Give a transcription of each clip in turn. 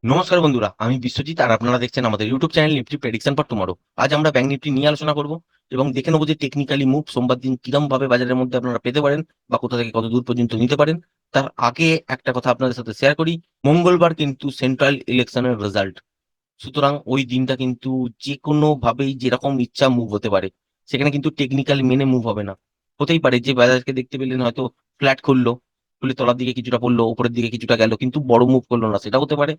নমস্কার বন্ধুরা, আমি বিশ্বজিৎ আর আপনারা দেখছেন আমাদের YouTube channel Nifty prediction for tomorrow. আজ আমরা ব্যাংক নিফটি নিয়ে আলোচনা করব এবং দেখে নেবো যে টেকনিক্যালি মুভ সোমবার দিন কিরম ভাবে বাজারের মধ্যে আপনারা পেতে পারেন বা কোথা থেকে কত দূর পর্যন্ত নিতে পারেন। তার আগে একটা কথা আপনাদের সাথে শেয়ার করি। মঙ্গলবার কিন্তু সেন্ট্রাল ইলেকশনের রেজাল্ট, সুতরাং ওই দিনটা কিন্তু যে কোনো ভাবেই যেরকম ইচ্ছা মুভ হতে পারে। সেখানে কিন্তু টেকনিক্যাল মেনে মুভ হবে না। হতেই পারে যে বাজারকে দেখতে পেলেন হয়তো ফ্ল্যাট খুললো, খুলে তলার দিকে কিছুটা পড়লো, উপরের দিকে কিছুটা গেল, কিন্তু বড় মুভ করলো না, সেটা হতে পারে।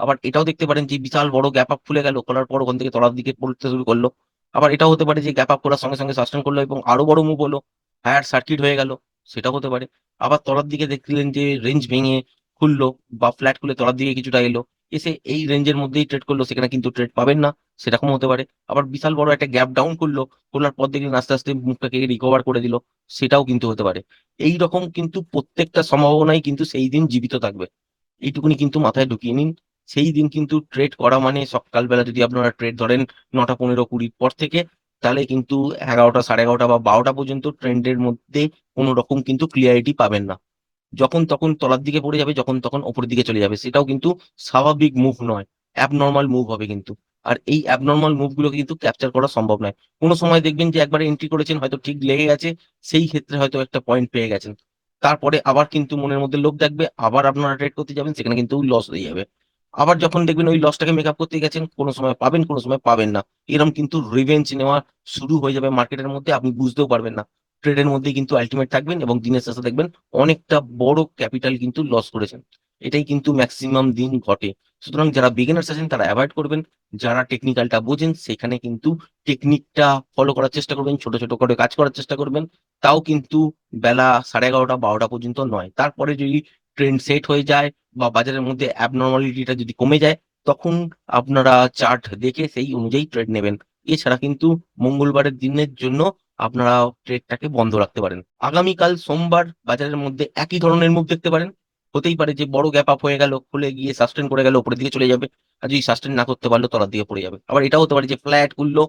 আবার এটাও দেখতে পারেন যে বিশাল বড় গ্যাপ আপ খুলে গেল, খোলার পর ওখান থেকে তলার দিকে পড়তে শুরু করলো। আবার এটাও হতে পারে যে গ্যাপ আপ করার সঙ্গে সঙ্গে সাস্টেন করলো এবং আরো বড় মুভ হলো, হায়ার সার্কিট হয়ে গেল, সেটাও হতে পারে। আবার তলার দিকে দেখলেন যে রেঞ্জ ভেঙে খুললো বা ফ্ল্যাট খুলে তলার দিকে কিছুটা এলো, এসে এই রেঞ্জের মধ্যেই ট্রেড করলো, সেখানে কিন্তু ট্রেড পাবেন না, সেরকম হতে পারে। আবার বিশাল বড় একটা গ্যাপ ডাউন করলো, খোলার পর দেখলেন আস্তে আস্তে মুখটাকে রিকভার করে দিল, সেটাও কিন্তু হতে পারে। এই রকম কিন্তু প্রত্যেকটা সম্ভাবনাই কিন্তু সেই দিন জীবিত থাকবে, এইটুকুনি কিন্তু মাথায় ঢুকিয়ে নিন। সেই দিন কিন্তু ট্রেড করা মানে সকালবেলা যদি আপনারা ট্রেড ধরেন 9টা 15 20 পর থেকে, তাহলে কিন্তু 11টা 11:30 বা 12টা পর্যন্ত ট্রেন্ডের মধ্যে কোনো রকম কিন্তু ক্লিয়ারিটি পাবেন না। যখন তখন তলার দিকে পড়ে যাবে, যখন তখন ওপরের দিকে চলে যাবে, সেটাও কিন্তু স্বাভাবিক মুভ নয়, অ্যাবনর্মাল মুভ হবে কিন্তু। আর এই অ্যাবনর্মাল মুভগুলো কিন্তু ক্যাপচার করা সম্ভব নয়। কোনো সময় দেখবেন যে একবারে এন্ট্রি করেছেন, হয়তো ঠিক লেগে গেছে, সেই ক্ষেত্রে হয়তো একটা পয়েন্ট পেয়ে গেছেন, তারপরে আবার কিন্তু মনের মধ্যে লোভ থাকবে, আবার আপনারা ট্রেড করতে যাবেন, সেখানে কিন্তু লস হয়ে যাবে। আবার যখন দেখবেন ওই লসটাকে মেকআপ করতে গেছেন, কোনো সময় পাবেন, কোনো সময় পাবেন না। এরকম কিন্তু রিভেঞ্জ নেওয়া শুরু হয়ে যাবে মার্কেটের মধ্যে, আপনি বুঝতেও পারবেন না। ট্রেডের মধ্যেই কিন্তু আলটিমেট থাকবেন এবং দিনের শেষে দেখবেন অনেকটা বড় ক্যাপিটাল কিন্তু লস করেছেন। এটাই কিন্তু ম্যাক্সিমাম দিন ঘটে। সুতরাং যারা বিগিনার্স আছেন তারা অ্যাভয়েড করবেন, যারা টেকনিক্যালটা বোঝেন সেখানে কিন্তু টেকনিকটা ফলো করার চেষ্টা করবেন, ছোট ছোট করে কাজ করার চেষ্টা করবেন। তাও কিন্তু বেলা 11:30 12টা পর্যন্ত নয়, তারপরে যদি ট্রেন্ড সেট হয়ে যায় বা বাজারের মধ্যে অ্যাবনর্মালিটিটা যদি কমে যায়, তখন আপনারা চার্ট দেখে সেই অনুযায়ী ট্রেড নেবেন। এছাড়া কিন্তু মঙ্গলবারের দিনের জন্য আপনারা ট্রেডটাকে বন্ধ রাখতে পারেন। আগামীকাল সোমবার বাজারের মধ্যে একই ধরনের মুভ দেখতে পারেন। হতেই পারে যে বড় গ্যাপ আপ হয়ে গেল, খুলে গিয়ে সাস্টেন করে গেল, উপরের দিকে চলে যাবে। আর যদি সাস্টেন না করতে পারলো, তলার দিকে পড়ে যাবে। আবার এটাও হতে পারে যে ফ্ল্যাট খুললো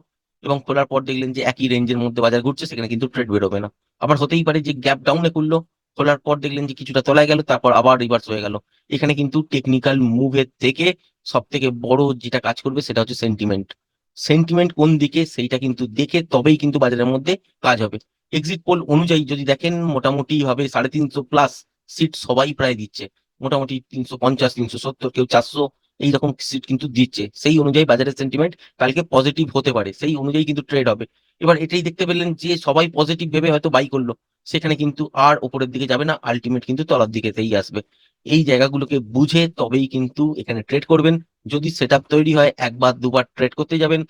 এবং খোলার পর দেখলেন যে একই রেঞ্জের মধ্যে বাজার ঘুরছে, সেখানে কিন্তু ট্রেড বেরোবে না। আবার হতেই পারে যে গ্যাপ ডাউনে খুললো, খোলার পর দেখলেন যে কিছুটা তলায় গেল, তারপর আবার রিভার্স হয়ে গেল। এখানে কিন্তু টেকনিক্যাল মুভের থেকে সব থেকে বড় যেটা কাজ করবে সেটা হচ্ছে সেন্টিমেন্ট। সেন্টিমেন্ট কোন দিকে সেইটা কিন্তু দেখে তবেই কিন্তু বাজারের মধ্যে কাজ হবে। এক্সিট পোল অনুযায়ী যদি দেখেন, মোটামুটি ভাবে 350+ সিট সবাই প্রায় দিচ্ছে। মোটামুটি 350 370, কেউ 400, এইরকম সিট কিন্তু দিচ্ছে। সেই অনুযায়ী বাজারের সেন্টিমেন্ট কালকে পজিটিভ হতে পারে, সেই অনুযায়ী কিন্তু ট্রেড হবে। এবার এটাই দেখতে পেলেন যে সবাই পজিটিভ ভেবে হয়তো বাই করলো, সেখানে কিন্তু আর উপরের দিকে যাবে না, আলটিমেট কিন্তু তলার দিকেতেই আসবে। এই জায়গাগুলোকে বুঝে তবেই কিন্তু এখানে ট্রেড করবেন। যদি সেটআপ তৈরি হয়, একবার দুবার ট্রেড করতে যাবেন।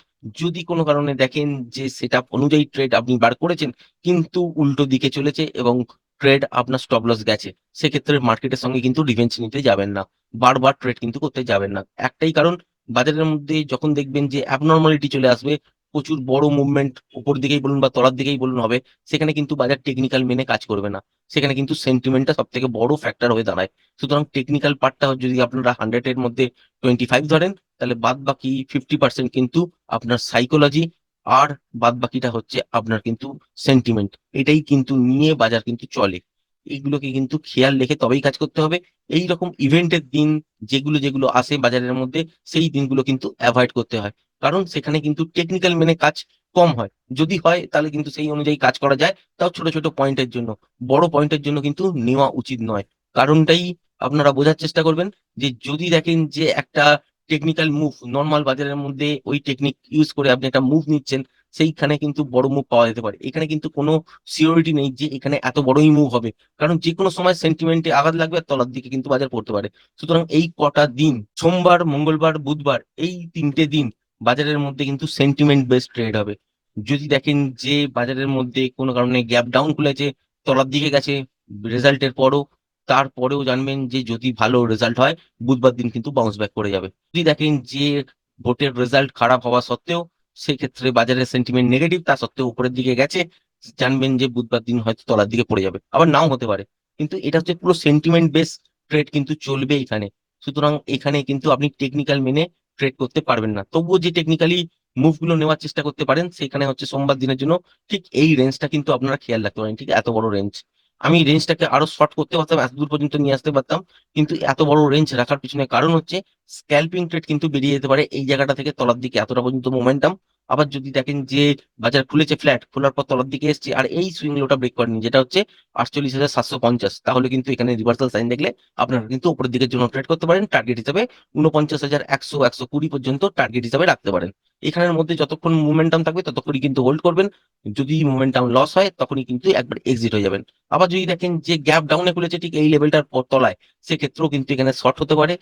যদি কোনো কারণে দেখেন যে সেটআপ অনুযায়ী ট্রেড আপনি বার করেছেন কিন্তু উল্টো দিকে চলেছে এবং ট্রেড আপনার স্টপ লস গেছে, সেক্ষেত্রে মার্কেটের সঙ্গে কিন্তু রিভেঞ্জ নিতে যাবেন না, বারবার ট্রেড কিন্তু করতে যাবেন না। একটাই কারণ, বাজারের মধ্যে যখন দেখবেন যে অ্যাবনর্মালিটি চলে আসবে, প্রচুর বড় মুভমেন্ট উপর দিকেই বলুন বা তলার দিকেই বলুন হবে, সেখানে কিন্তু বাজার টেকনিক্যাল মেনে কাজ করবে না। সেখানে কিন্তু সেন্টিমেন্টটা সব থেকে বড় ফ্যাক্টর হয়ে দাঁড়ায়। সুতরাং টেকনিক্যাল পার্টটা যদি আপনারা 100-এর মধ্যে 25 ধরেন, তাহলে বাদ বাকি 50% কিন্তু আপনার সাইকোলজি, আর বাদ বাকিটা হচ্ছে আপনার কিন্তু সেন্টিমেন্ট। এটাই কিন্তু নিয়ে বাজার কিন্তু চলে। এইগুলোকে কিন্তু খেয়াল রেখে তবেই কাজ করতে হবে। এই রকম ইভেন্টের দিন যেগুলো যেগুলো আসে বাজারের মধ্যে, সেই দিনগুলো কিন্তু অ্যাভয়েড করতে হয়, কারণ সেখানে কিন্তু টেকনিক্যাল মেনে কাজ কম হয়। যদি হয় তাহলে কিন্তু সেই অনুযায়ী কাজ করা যায়, তাও ছোট ছোট পয়েন্টের জন্য। বড় পয়েন্টের জন্য কিন্তু নেওয়া উচিত নয়। কারণটাই আপনারা বোঝার চেষ্টা করবেন, যে যদি দেখেন যে একটা টেকনিক্যাল মুভ নর্মাল বাজারের মধ্যে ওই টেকনিক ইউজ করে আপনি একটা মুভ নিচ্ছেন, সেইখানে কিন্তু বড় মুভ পাওয়া যেতে পারে। এখানে কিন্তু কোনো সিওরিটি নেই যে এখানে এত বড়ই মুভ হবে, কারণ যে কোনো সময় সেন্টিমেন্টে আঘাত লাগবে আর তলার দিকে কিন্তু বাজার পড়তে পারে। সুতরাং এই কটা দিন, সোমবার মঙ্গলবার বুধবার, এই 3টে দিন বাজারের মধ্যে কিন্তু সেন্টিমেন্ট বেসড ট্রেড হবে। যদি দেখেন যে বাজারের মধ্যে কোনো কারণে গ্যাপ ডাউন খুলেছে, তলার দিকে গেছে রেজাল্টের পরও, তারপরেও জানবেন যে যদি ভালো রেজাল্ট হয়, বুধবার দিন কিন্তু বাউন্স ব্যাক করে যাবে। যদি দেখেন যে ভোটের রেজাল্ট খারাপ হওয়া সত্ত্বেও সেক্ষেত্রে বাজারের সেন্টিমেন্ট নেগেটিভ, তা সত্ত্বেও উপরের দিকে গেছে, জানবেন যে বুধবার দিন হয়তো তলার দিকে পড়ে যাবে, আবার নাও হতে পারে। কিন্তু এটা হচ্ছে পুরো সেন্টিমেন্ট বেস ট্রেড কিন্তু চলবে এখানে। সুতরাং এখানে কিন্তু আপনি টেকনিক্যাল মেনে ট্রেড করতে পারবেন না। তবুও যে টেকনিক্যালি মুভগুলো নেওয়ার চেষ্টা করতে পারেন, সেখানে হচ্ছে সোমবার দিনের জন্য ঠিক এই রেঞ্জটা কিন্তু আপনারা খেয়াল রাখতে পারেন, ঠিক এত বড় রেঞ্জ। আমি রেঞ্জটাকে আরো শর্ট করতে পারতাম, এত দূর পর্যন্ত নিয়ে আসতে পারতাম। কিন্তু এত বড় রেঞ্জ রাখার পিছনে কারণ হচ্ছে স্ক্যালপিং ট্রেড কিন্তু বেরিয়ে যেতে পারে এই জায়গাটা থেকে তলার দিকে এতটা পর্যন্ত মোমেন্টাম। আবার যদি দেখেন যে বাজার খুলেছে ফ্ল্যাট, খোলার পর তলার দিকে এসছে আর এই সুইং লোটা ব্রেক করেনি, যেটা হচ্ছে 48,750, তাহলে কিন্তু এখানে রিভার্সাল সাইন দেখলে আপনারা কিন্তু উপরের দিকের জন্য ট্রেড করতে পারেন। টার্গেট হিসেবে 49,100, 120 পর্যন্ত টার্গেট হিসেবে রাখতে পারেন। এখানের মধ্যে যতক্ষণ মোমেন্টাম থাকবে ততক্ষণই কিন্তু হোল্ড করবেন। যদি মোমেন্টাম লস হয় তখনই কিন্তু একবার এক্সিট হয়ে যাবেন। আবার যদি দেখেন যে গ্যাপ ডাউনে খুলেছে ঠিক এই লেভেলটার তলায়, সেক্ষেত্রেও কিন্তু এখানে শর্ট হতে পারে।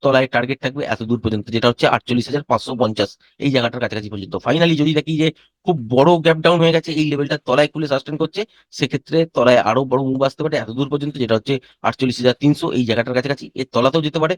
তলায় টার্গেট থাকবে এত দূর পর্যন্ত, যেটা হচ্ছে 48,550, এই জায়গাটার কাছাকাছি পর্যন্ত। ফাইনালি যদি দেখি যে খুব বড় গ্যাপ ডাউন হয়ে গেছে, এই লেভেলটার তলায় খুলে সাস্টেন করছে, সেক্ষেত্রে তলায় আরো বড় মুভ আসতে পারে এত দূর পর্যন্ত, যেটা হচ্ছে 48,300, এই জায়গাটার কাছাকাছি। এর তলাতেও যেতে পারে।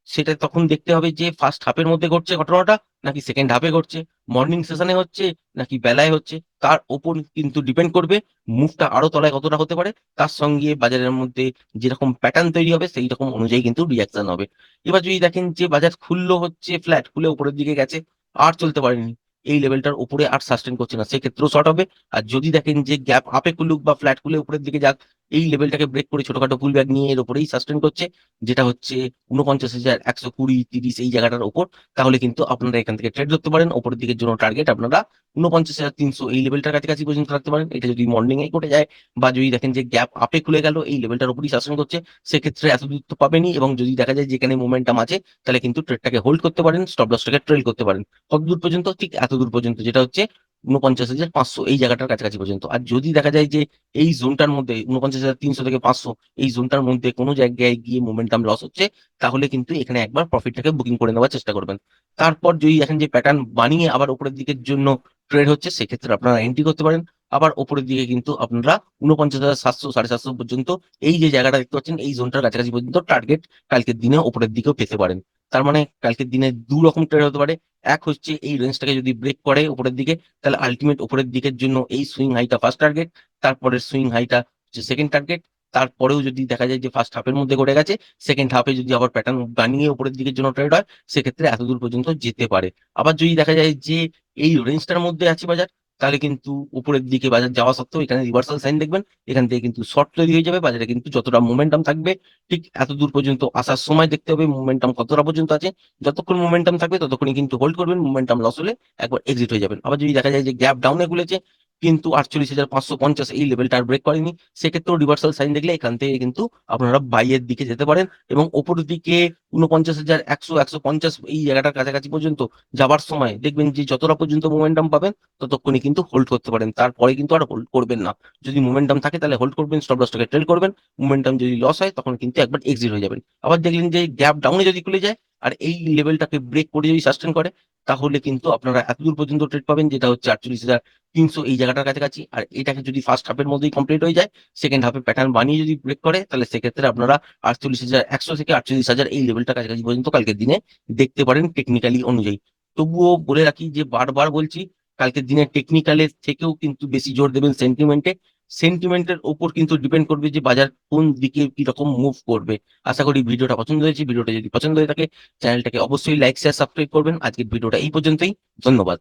সেটা তখন দেখতে হবে যে ফার্স্ট হাফের মধ্যে ঘটছে ঘটনাটা নাকি সেকেন্ড হাফে ঘটছে, মর্নিং সেশনে হচ্ছে নাকি বেলায় হচ্ছে, তার ওপর কিন্তু ডিপেন্ড করবে মুভটা আরো তলায় কতটা হতে পারে। তার সঙ্গে বাজারের মধ্যে যেরকম প্যাটার্ন তৈরি হবে সেই রকম অনুযায়ী কিন্তু রিয়াকশন হবে। এবার যদি দেখেন যে বাজার খুললো হচ্ছে ফ্ল্যাট, খুলে উপরের দিকে গেছে, আর চলতে পারেনি, এই লেভেলটার উপরে আর সাস্টেন করছে না, সেক্ষেত্রেও শর্ট হবে। আর যদি দেখেন যে গ্যাপ আপে খুলুক বা ফ্ল্যাট খুলে উপরের দিকে যাক, এই লেভেলটাকে ব্রেক করে ছোটখাটো পুল ব্যাক নিয়ে এর উপরেই সাস্টেন করছে, যেটা হচ্ছে 49,120, 30, এই জায়গাটার উপর, তাহলে কিন্তু আপনারা এখান থেকে ট্রেড ধরতে পারেন। উপরের দিকের জন্য টার্গেট আপনারা 49,300, এই লেভেলটার কাছাকাছি পর্যন্ত রাখতে পারেন। এটা যদি মর্নিং এ ঘটে যায় বা যদি দেখেন যে গ্যাপ আপে খুলে গেল, এই লেভেলটার উপরই শাসন করছে, সেক্ষেত্রে এত দূর তো পাবেনই। এবং যদি দেখা যায় যেখানে মোমেন্টাম আছে, তাহলে কিন্তু ট্রেডটাকে হোল্ড করতে পারেন, স্টপ লসটাকে ট্রেল করতে পারেন। কত দূর পর্যন্ত? ঠিক এত দূর পর্যন্ত, যেটা হচ্ছে 49,500, এই জায়গাটার কাছাকাছি পর্যন্ত। আর যদি দেখা যায় যে এই জোনটার মধ্যে 49,300 থেকে 500, এই জোনটার মধ্যে কোনো জায়গায় গিয়ে মোমেন্টাম লস হচ্ছে, তাহলে কিন্তু এখানে একবার প্রফিটটাকে বুকিং করে নেওয়ার চেষ্টা করবেন। তারপর যদি দেখেন যে প্যাটার্ন বানিয়ে আবার উপরের দিকের জন্য ট্রেড হচ্ছে, সেক্ষেত্রে আপনারা এন্ট্রি করতে পারেন। আবার উপরের দিকে কিন্তু আপনারা 49,700, 750 পর্যন্ত, এই যে জায়গাটা দেখতে পাচ্ছেন এই জোনটার কাছাকাছি পর্যন্ত টার্গেট কালকের দিনে উপরের দিকেও পেতে পারেন। তার মানে কালকের দিনে দু রকম ট্রেড হতে পারে। এক হচ্ছে এই রেঞ্জটাকে যদি ব্রেক করে উপরের দিকে, তাহলে আলটিমেট উপরের দিকের জন্য এই সুইং হাইটা ফার্স্ট টার্গেট, তারপরে সুইং হাইটা হচ্ছে সেকেন্ড টার্গেট। তারপরেও যদি দেখা যায় যে ফার্স্ট হাফের মধ্যে ঘটে গেছে, সেকেন্ড হাফে যদি আবার প্যাটার্ন বানিয়ে উপরের দিকের জন্য ট্রেড হয়, সেক্ষেত্রে এত দূর পর্যন্ত যেতে পারে। আবার যদি দেখা যায় যে এই রেঞ্জটার মধ্যে আছে বাজার, তাহলে কিন্তু উপরের দিকে বাজার যাওয়া সত্ত্বেও এখানে রিভার্সাল সাইন দেখবেন। এখান থেকে কিন্তু শর্ট তৈরি হয়ে যাবে, বাজারে কিন্তু যতটা মোমেন্টাম থাকবে ঠিক এত দূর পর্যন্ত আসার সময় দেখতে হবে মোমেন্টাম কতটা পর্যন্ত আছে। যতক্ষণ মোমেন্টাম থাকবে ততক্ষণই কিন্তু হোল্ড করবেন, মোমেন্টাম লস হলে একবার এক্সিট হয়ে যাবেন। আবার যদি দেখা যায় যে গ্যাপ ডাউনে খুলেছে কিন্তু 48,550, এই লেভেলটা আর ব্রেক করেনি, সেক্ষেত্রেও রিভার্সাল সাইন দেখলে এখান থেকে কিন্তু আপনারা বাইয়ের দিকে যেতে পারেন। এবং ওপরের দিকে 49,100, 150, এই জায়গাটার কাছাকাছি পর্যন্ত যাবার সময় দেখবেন যে যতটা পর্যন্ত মোমেন্টাম পাবেন ততক্ষণই কিন্তু হোল্ড করতে পারেন, তারপরে কিন্তু আর হোল্ড করবেন না। যদি মোমেন্টাম থাকে তাহলে হোল্ড করবেন, স্টপ লসটাকে ট্রেল করবেন। মোমেন্টাম যদি লস হয় তখন কিন্তু একবার এক্সিট হয়ে যাবেন। আবার দেখলেন যে গ্যাপ ডাউনে যদি খুলে যায় আর এই লেভেলটাকে ব্রেক করে যদি সাস্টেন করে, তাহলে কিন্তু আপনারা এতদূর পর্যন্ত ট্রেড পাবেন, যেটা হচ্ছে 48,300, এই জায়গাটার কাছাকাছি। আর এটাকে যদি ফার্স্ট হাফের মধ্যেই কমপ্লিট হয়ে যায়, সেকেন্ড হাফে প্যাটার্ন বানিয়ে যদি ব্রেক করে, তাহলে সেক্ষেত্রে আপনারা 48,100 থেকে 48,000, এই লেভেলটার কাছাকাছি পর্যন্ত কালকের দিনে দেখতে পারেন টেকনিক্যালি অনুযায়ী। তবুও বলে রাখি যে বারবার বলছি, কালকের দিনে টেকনিক্যালের থেকেও কিন্তু বেশি জোর দেবেন সেন্টিমেন্টে। সেন্টিমেন্টের ওপর কিন্তু ডিপেন্ড করবে যে বাজার কোন দিকে কিরকম মুভ করবে। আশা করি ভিডিওটা পছন্দ হয়েছে। ভিডিওটা যদি পছন্দ হয়ে থাকে, চ্যানেলটাকে অবশ্যই লাইক, শেয়ার, সাবস্ক্রাইব করবেন। আজকের ভিডিওটা এই পর্যন্তই। ধন্যবাদ।